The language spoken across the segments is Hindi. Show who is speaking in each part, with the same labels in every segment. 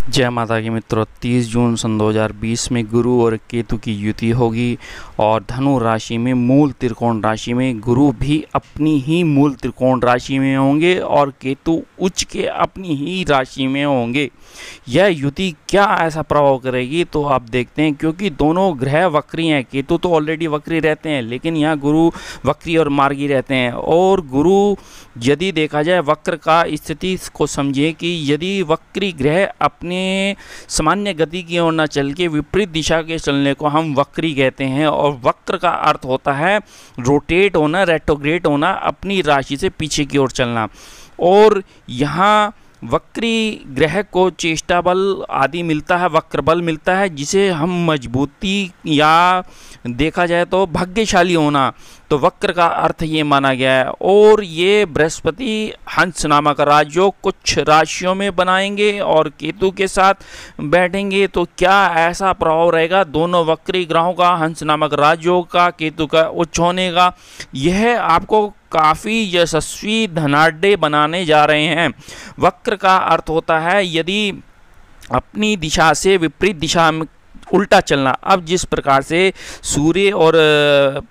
Speaker 1: जय माता की मित्रों, 30 जून सन 2020 में गुरु और केतु की युति होगी और धनु राशि में मूल त्रिकोण राशि में गुरु भी अपनी ही मूल त्रिकोण राशि में होंगे और केतु उच्च के अपनी ही राशि में होंगे। यह युति क्या ऐसा प्रभाव करेगी तो आप देखते हैं, क्योंकि दोनों ग्रह वक्री हैं। केतु तो ऑलरेडी वक्री रहते हैं, लेकिन यहाँ गुरु वक्री और मार्गी रहते हैं। और गुरु यदि देखा जाए वक्र का स्थिति को समझिए कि यदि वक्री ग्रह अपने सामान्य गति की ओर न चल के विपरीत दिशा के चलने को हम वक्री कहते हैं। और वक्र का अर्थ होता है रोटेट होना, रेट्रोग्रेड होना, अपनी राशि से पीछे की ओर चलना। और यहाँ वक्री ग्रह को चेष्टा बल आदि मिलता है, वक्र बल मिलता है, जिसे हम मजबूती या देखा जाए तो भाग्यशाली होना, तो वक्र का अर्थ ये माना गया है। और ये बृहस्पति हंस नामक राजयोग कुछ राशियों में बनाएंगे और केतु के साथ बैठेंगे, तो क्या ऐसा प्रभाव रहेगा दोनों वक्री ग्रहों का, हंस नामक राजयोग का, केतु का उच्च होने का। यह आपको काफ़ी यशस्वी धनाढ्य बनाने जा रहे हैं। वक्र का अर्थ होता है यदि अपनी दिशा से विपरीत दिशा में उल्टा चलना। अब जिस प्रकार से सूर्य और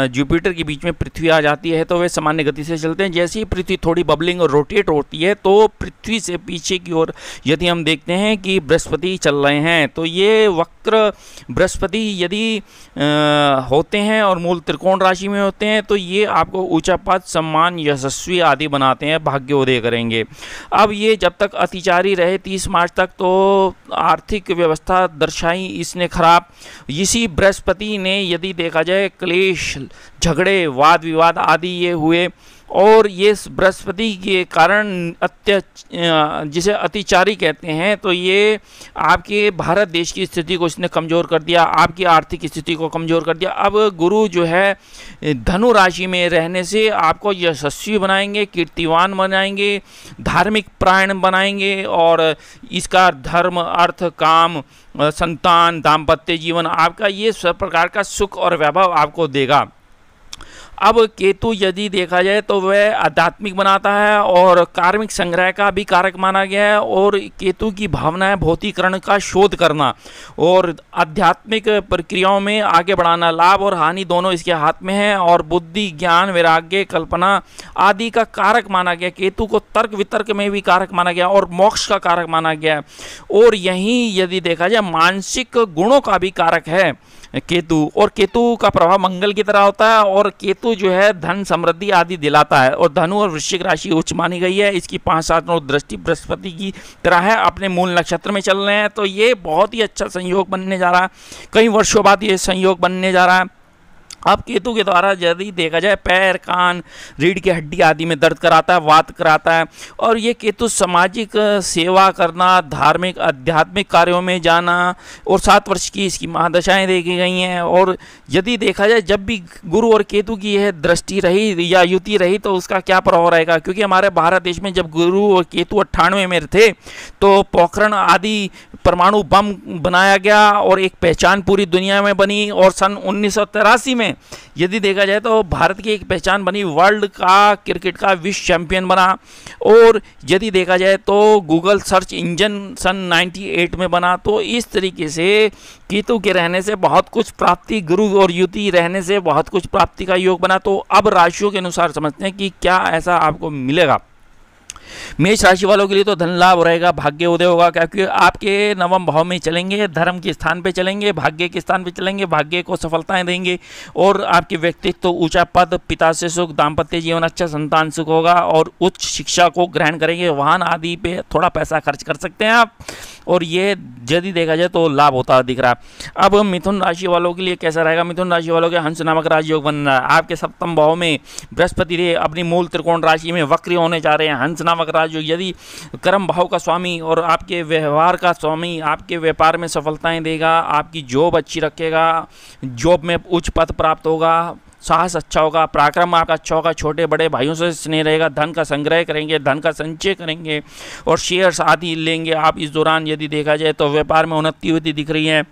Speaker 1: जुपिटर के बीच में पृथ्वी आ जाती है तो वे सामान्य गति से चलते हैं। जैसे ही पृथ्वी थोड़ी बबलिंग और रोटेट होती है तो पृथ्वी से पीछे की ओर यदि हम देखते हैं कि बृहस्पति चल रहे हैं, तो ये वक्र बृहस्पति यदि होते हैं और मूल त्रिकोण राशि में होते हैं तो ये आपको ऊंचा पद, सम्मान, यशस्वी आदि बनाते हैं, भाग्योदय करेंगे। अब ये जब तक अतिचारी रहे 30 मार्च तक तो आर्थिक व्यवस्था दर्शाई इसने खराब। इसी बृहस्पति ने यदि देखा जाए क्लेश, झगड़े, वाद विवाद आदि ये हुए। और ये बृहस्पति के कारण जिसे अतिचारी कहते हैं, तो ये आपके भारत देश की स्थिति को इसने कमज़ोर कर दिया, आपकी आर्थिक स्थिति को कमज़ोर कर दिया। अब गुरु जो है धनु राशि में रहने से आपको यशस्वी बनाएंगे, कीर्तिवान बनाएंगे, धार्मिक प्राण बनाएंगे और इसका धर्म, अर्थ, काम, संतान, दाम्पत्य जीवन आपका ये सब प्रकार का सुख और वैभव आपको देगा। अब केतु यदि देखा जाए तो वह आध्यात्मिक बनाता है और कार्मिक संग्रह का भी कारक माना गया है। और केतु की भावना है भौतिकरण का शोध करना और आध्यात्मिक प्रक्रियाओं में आगे बढ़ाना। लाभ और हानि दोनों इसके हाथ में है और बुद्धि, ज्ञान, वैराग्य, कल्पना आदि का कारक माना गया। केतु को तर्क वितर्क में भी कारक माना गया और मोक्ष का कारक माना गया। और यहीं यदि देखा जाए मानसिक गुणों का भी कारक है केतु। और केतु का प्रभाव मंगल की तरह होता है और केतु जो है धन, समृद्धि आदि दिलाता है। और धनु और वृश्चिक राशि उच्च मानी गई है। इसकी 5-7 दृष्टि बृहस्पति की तरह है, अपने मूल नक्षत्र में चल रहे हैं, तो ये बहुत ही अच्छा संयोग बनने जा रहा है। कई वर्षों बाद ये संयोग बनने जा रहा है। अब केतु के द्वारा यदि देखा जाए पैर, कान, रीढ़ की हड्डी आदि में दर्द कराता है, वात कराता है। और ये केतु सामाजिक सेवा करना, धार्मिक आध्यात्मिक कार्यों में जाना, और 7 वर्ष की इसकी महादशाएं देखी गई हैं। और यदि देखा जाए जब भी गुरु और केतु की यह दृष्टि रही या युति रही तो उसका क्या प्रभाव रहेगा, क्योंकि हमारे भारत देश में जब गुरु और केतु 98 में थे तो पोखरण आदि परमाणु बम बनाया गया और एक पहचान पूरी दुनिया में बनी। और सन 1983 में यदि देखा जाए तो भारत की एक पहचान बनी, वर्ल्ड का क्रिकेट का विश्व चैंपियन बना। और यदि देखा जाए तो गूगल सर्च इंजन सन 98 में बना। तो इस तरीके से केतु के रहने से बहुत कुछ प्राप्ति, गुरु और युति रहने से बहुत कुछ प्राप्ति का योग बना। तो अब राशियों के अनुसार समझते हैं कि क्या ऐसा आपको मिलेगा। मेष राशि वालों के लिए तो धन लाभ रहेगा, भाग्य उदय होगा, क्योंकि आपके नवम भाव में चलेंगे, धर्म के स्थान पे चलेंगे, भाग्य के स्थान पे चलेंगे, भाग्य को सफलताएं देंगे। और आपके व्यक्तित्व तो ऊंचा पद, पिता से सुख, दाम्पत्य जीवन अच्छा, संतान सुख होगा और उच्च शिक्षा को ग्रहण करेंगे। वाहन आदि पे थोड़ा पैसा खर्च कर सकते हैं आप, और ये यदि देखा जाए तो लाभ होता दिख रहा है। अब मिथुन राशि वालों के लिए कैसा रहेगा। मिथुन राशि वालों के हंस नामक राजयोग बन रहा है। आपके सप्तम भाव में बृहस्पति अपनी मूल त्रिकोण राशि में वक्री होने जा रहे हैं। हंस नामक राजयोग यदि कर्म भाव का स्वामी और आपके व्यवहार का स्वामी आपके व्यापार में सफलताएं देगा, आपकी जॉब अच्छी रखेगा, जॉब में उच्च पद प्राप्त होगा, साहस अच्छा होगा, पराक्रम आपका अच्छा होगा, छोटे बड़े भाइयों से स्नेह रहेगा, धन का संग्रह करेंगे, धन का संचय करेंगे और शेयर्स आदि लेंगे आप इस दौरान। यदि देखा जाए तो व्यापार में उन्नति होती दिख रही है।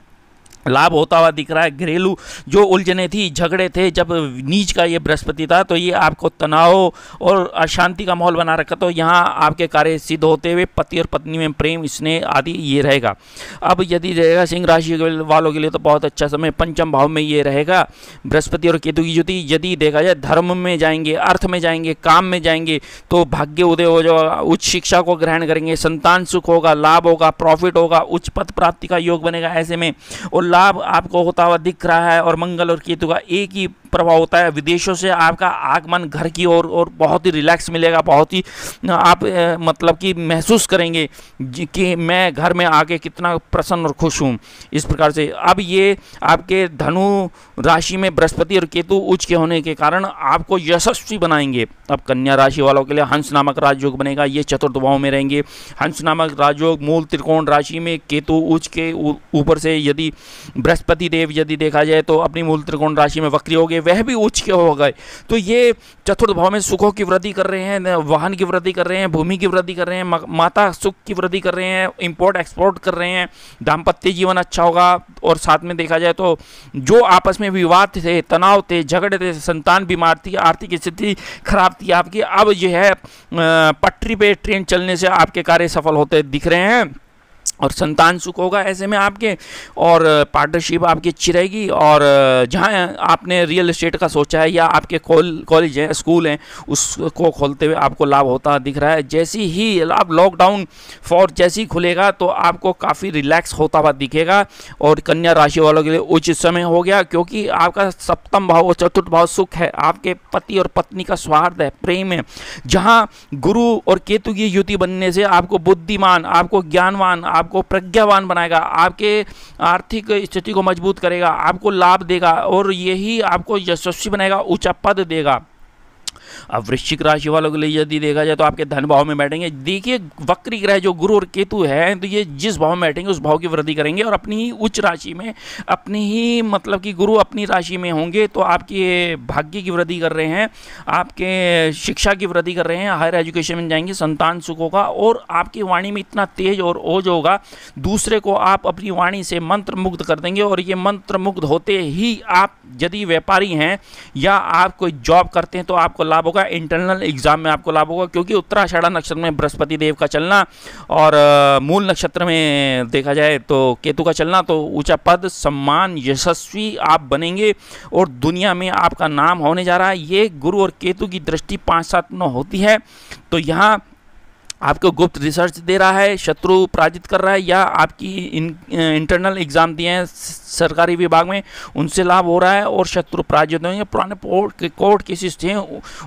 Speaker 1: लाभ होता हुआ दिख रहा है। घरेलू जो उलझने थी, झगड़े थे, जब नीच का ये बृहस्पति था तो ये आपको तनाव और अशांति का माहौल बना रखा, तो यहाँ आपके कार्य सिद्ध होते हुए पति और पत्नी में प्रेम, स्नेह आदि ये रहेगा। अब यदि रहेगा सिंह राशि वालों के लिए तो बहुत अच्छा समय, पंचम भाव में ये रहेगा बृहस्पति और केतु की युति। यदि देखा जाए धर्म में जाएंगे, अर्थ में जाएंगे, काम में जाएंगे तो भाग्य उदय हो जाएगा, उच्च शिक्षा को ग्रहण करेंगे, संतान सुख होगा, लाभ होगा, प्रॉफिट होगा, उच्च पद प्राप्ति का योग बनेगा ऐसे में, और लाभ आपको होता हुआ दिख रहा है। और मंगल और केतु का एक ही प्रभाव होता है, विदेशों से आपका आगमन घर की ओर और बहुत ही रिलैक्स मिलेगा, बहुत ही आप मतलब कि महसूस करेंगे कि मैं घर में आके कितना प्रसन्न और खुश हूँ, इस प्रकार से। अब ये आपके धनु राशि में बृहस्पति और केतु उच्च के होने के कारण आपको यशस्वी बनाएंगे। अब कन्या राशि वालों के लिए हंस नामक राजयोग बनेगा, ये चतुर्थ भाव में रहेंगे। हंस नामक राजयोग मूल त्रिकोण राशि में केतु उच्च के ऊपर से यदि बृहस्पति देव यदि देखा जाए तो अपनी मूल त्रिकोण राशि में वक्री हो गए, वह भी उच्च के हो गए, तो ये चतुर्थ भाव में सुखों की वृद्धि कर रहे हैं, वाहन की वृद्धि कर रहे हैं, भूमि की वृद्धि कर रहे हैं, माता सुख की वृद्धि कर रहे हैं, इंपोर्ट एक्सपोर्ट कर रहे हैं, दाम्पत्य जीवन अच्छा होगा। और साथ में देखा जाए तो जो आपस में विवाद थे, तनाव थे, झगड़े थे, संतान बीमार थी, आर्थिक स्थिति खराब थी आपकी, अब जो है पटरी पे ट्रेन चलने से आपके कार्य सफल होते दिख रहे हैं और संतान सुख होगा ऐसे में आपके, और पार्टनरशिप आपकी अच्छी रहेगी। और जहाँ आपने रियल एस्टेट का सोचा है या आपके कॉलेज है, स्कूल हैं, उसको खोलते हुए आपको लाभ होता दिख रहा है। जैसी ही आप लॉकडाउन फॉर जैसी खुलेगा तो आपको काफ़ी रिलैक्स होता हुआ दिखेगा। और कन्या राशि वालों के लिए उचित समय हो गया, क्योंकि आपका सप्तम भाव और चतुर्थ भाव सुख है, आपके पति और पत्नी का सौहार्द है, प्रेम है। जहाँ गुरु और केतु की युति बनने से आपको बुद्धिमान, आपको ज्ञानवान, आपको प्रज्ञावान बनाएगा, आपके आर्थिक स्थिति को मजबूत करेगा, आपको लाभ देगा और यही आपको यशस्वी बनाएगा, ऊंचा पद देगा। अब वृश्चिक राशि वालों के लिए यदि देखा जाए तो आपके धन भाव में बैठेंगे। देखिए वक्री ग्रह जो गुरु और केतु है, तो ये जिस भाव में बैठेंगे उस भाव की वृद्धि करेंगे और अपनी ही उच्च राशि में, अपनी ही मतलब कि गुरु अपनी राशि में होंगे तो आपके भाग्य की वृद्धि कर रहे हैं, आपके शिक्षा की वृद्धि कर रहे हैं, हायर एजुकेशन में जाएंगे, संतान सुख होगा और आपकी वाणी में इतना तेज और ओज होगा, दूसरे को आप अपनी वाणी से मंत्र मुग्ध कर देंगे। और ये मंत्र मुग्ध होते ही आप यदि व्यापारी हैं या आप कोई जॉब करते हैं तो आपको लाभ होगा, इंटरनल एग्जाम में आपको लाभ होगा, क्योंकि उत्तराषाढ़ा नक्षत्र में बृहस्पति देव का चलना और मूल नक्षत्र में देखा जाए तो केतु का चलना, तो ऊंचा पद, सम्मान, यशस्वी आप बनेंगे और दुनिया में आपका नाम होने जा रहा है। ये गुरु और केतु की दृष्टि 5, 7, 9 होती है, तो यहाँ आपको गुप्त रिसर्च दे रहा है, शत्रु पराजित कर रहा है, या आपकी इंटरनल एग्जाम दिए हैं सरकारी विभाग में उनसे लाभ हो रहा है और शत्रु पराजित होंगे, पुराने कोर्ट केसेस थे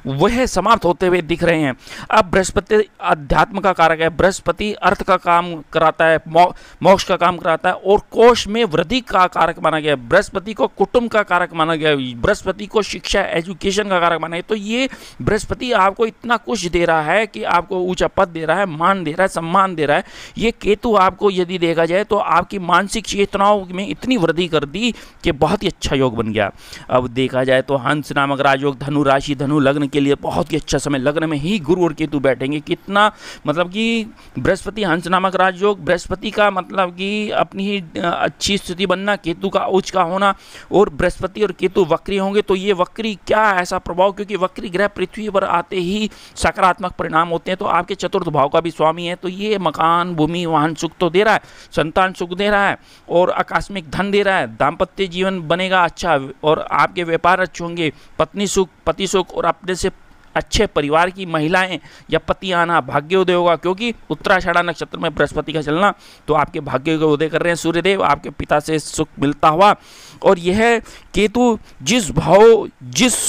Speaker 1: वह समाप्त होते हुए दिख रहे हैं। अब बृहस्पति अध्यात्म का कारक है, बृहस्पति अर्थ का काम कराता है, मोक्ष का काम कराता है और कोष में वृद्धि का कारक माना गया है, बृहस्पति को कुटुंब का कारक माना गया है, बृहस्पति को शिक्षा एजुकेशन का कारक माना गया। तो ये बृहस्पति आपको इतना कुछ दे रहा है कि आपको ऊंचा पद दे रहा है, मान दे रहा है, सम्मान दे रहा है। ये केतु आपको यदि देखा जाए तो आपकी मानसिक चेतनाओं में इतनी वृद्धि कर दी कि बहुत ही अच्छा योग बन गया। अब देखा जाए तो हंस नामक राजयोग धनु राशि, धनु लग्न के लिए बहुत ही अच्छा समय, लग्न में ही गुरु और केतु बैठेंगे। कितना मतलब कि बृहस्पति हंस नामक राजयोग, बृहस्पति का मतलब कि अपनी ही अच्छी स्थिति बनना, केतु का उच्च का होना, और बृहस्पति और केतु वक्री होंगे। तो ये वक्री क्या ऐसा प्रभाव, क्योंकि वक्री ग्रह पृथ्वी पर आते ही सकारात्मक परिणाम होते हैं, तो आपके चतुर्थ भाव का भी स्वामी है, तो ये मकान, भूमि, वाहन सुख तो दे रहा है, संतान सुख दे रहा है और आकस्मिक धन दे रहा है, दाम्पत्य जीवन बनेगा अच्छा और आपके व्यापार अच्छे होंगे, पत्नी सुख, पति सुख और अपने से अच्छे परिवार की महिलाएं या पति आना, भाग्योदय होगा, क्योंकि उत्तराषाढ़ा नक्षत्र में बृहस्पति का चलना, तो आपके भाग्य को उदय कर रहे हैं सूर्यदेव, आपके पिता से सुख मिलता हुआ। और यह केतु जिस भाव, जिस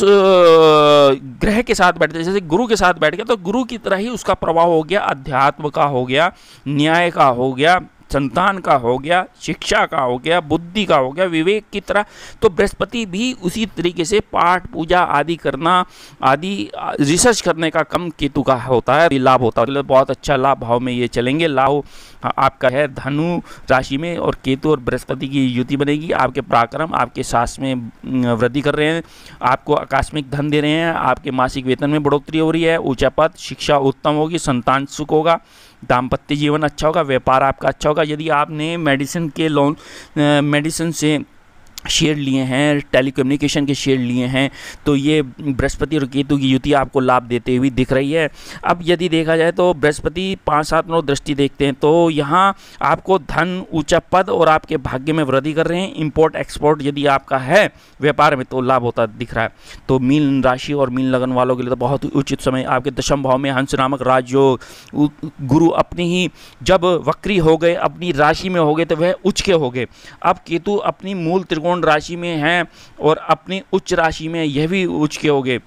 Speaker 1: ग्रह के साथ बैठते, जैसे गुरु के साथ बैठ गया तो गुरु की तरह ही उसका प्रभाव हो गया, अध्यात्म का हो गया, न्याय का हो गया, संतान का हो गया, शिक्षा का हो गया, बुद्धि का हो गया, विवेक की तरह। तो बृहस्पति भी उसी तरीके से पाठ पूजा आदि करना, आदि रिसर्च करने का कम केतु का होता है, लाभ होता है। बहुत अच्छा लाभ भाव में ये चलेंगे। लाभ आपका है धनु राशि में और केतु और बृहस्पति की युति बनेगी। आपके पराक्रम, आपके साहस में वृद्धि कर रहे हैं, आपको आकस्मिक धन दे रहे हैं, आपके मासिक वेतन में बढ़ोतरी हो रही है, ऊंचा पद, शिक्षा उत्तम होगी, संतान सुख होगा, दाम्पत्य जीवन अच्छा होगा, व्यापार आपका अच्छा होगा। यदि आपने मेडिसिन से शेयर लिए हैं, टेलीकम्युनिकेशन के शेयर लिए हैं, तो ये बृहस्पति और केतु की युति आपको लाभ देते हुए दिख रही है। अब यदि देखा जाए तो बृहस्पति 5, 7, 9 दृष्टि देखते हैं तो यहाँ आपको धन, ऊंचा पद और आपके भाग्य में वृद्धि कर रहे हैं। इंपोर्ट एक्सपोर्ट यदि आपका है व्यापार में तो लाभ होता दिख रहा है। तो मीन राशि और मीन लगन वालों के लिए तो बहुत ही उचित समय। आपके दशम भाव में हंस नामक राजयोग, गुरु अपनी ही जब वक्री हो गए, अपनी राशि में हो गए तो वह उच्च के हो गए। अब केतु अपनी मूल त्रिकोण राशि में हैं और अपनी उच्च राशि में यह भी उच्च के हो गए।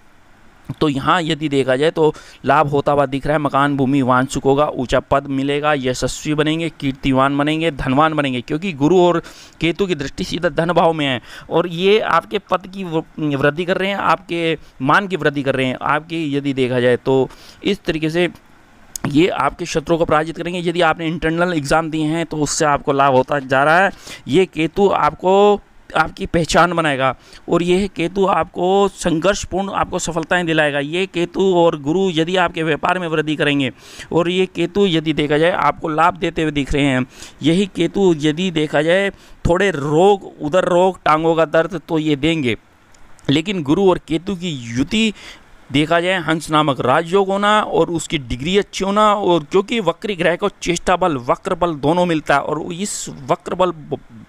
Speaker 1: तो यहाँ यदि देखा जाए तो लाभ होता हुआ दिख रहा है। मकान, भूमि, वाहन सुख होगा, ऊंचा पद मिलेगा, यशस्वी बनेंगे, कीर्तिवान बनेंगे, धनवान बनेंगे, क्योंकि गुरु और केतु की दृष्टि सीधा धन भाव में है और ये आपके पद की वृद्धि कर रहे हैं, आपके मान की वृद्धि कर रहे हैं। आपकी यदि देखा जाए तो इस तरीके से ये आपके शत्रुओं को पराजित करेंगे। यदि आपने इंटरनल एग्ज़ाम दिए हैं तो उससे आपको लाभ होता जा रहा है। ये केतु आपको आपकी पहचान बनाएगा और ये केतु आपको संघर्षपूर्ण आपको सफलताएं दिलाएगा। ये केतु और गुरु यदि आपके व्यापार में वृद्धि करेंगे और ये केतु यदि देखा जाए आपको लाभ देते हुए दिख रहे हैं। यही केतु यदि देखा जाए थोड़े रोग, उधर रोग, टांगों का दर्द तो ये देंगे, लेकिन गुरु और केतु की युति देखा जाए हंस नामक राजयोग होना और उसकी डिग्री अच्छी होना, और क्योंकि वक्री ग्रह को चेष्टा बल, वक्र बल दोनों मिलता है और इस वक्र बल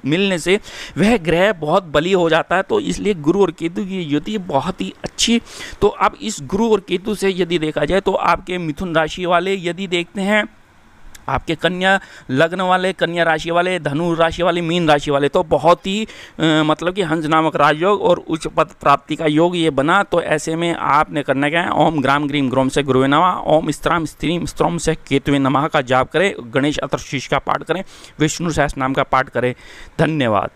Speaker 1: मिलने से वह ग्रह बहुत बली हो जाता है, तो इसलिए गुरु और केतु की युति बहुत ही अच्छी। तो अब इस गुरु और केतु से यदि देखा जाए तो आपके मिथुन राशि वाले यदि देखते हैं, आपके कन्या लग्न वाले, कन्या राशि वाले, धनु राशि वाले, मीन राशि वाले, तो बहुत ही मतलब कि हंस नामक राजयोग और उच्च पद प्राप्ति का योग ये बना। तो ऐसे में आपने करना क्या है, ओम ग्राम ग्रीम ग्रोम से गुरुवे नमः, ओम स्त्राम स्त्रीम स्त्रोम से केतुवे नमः का जाप करें, गणेश अथर्वशीर्ष का पाठ करें, विष्णु सहस्त्र नाम का पाठ करें। धन्यवाद।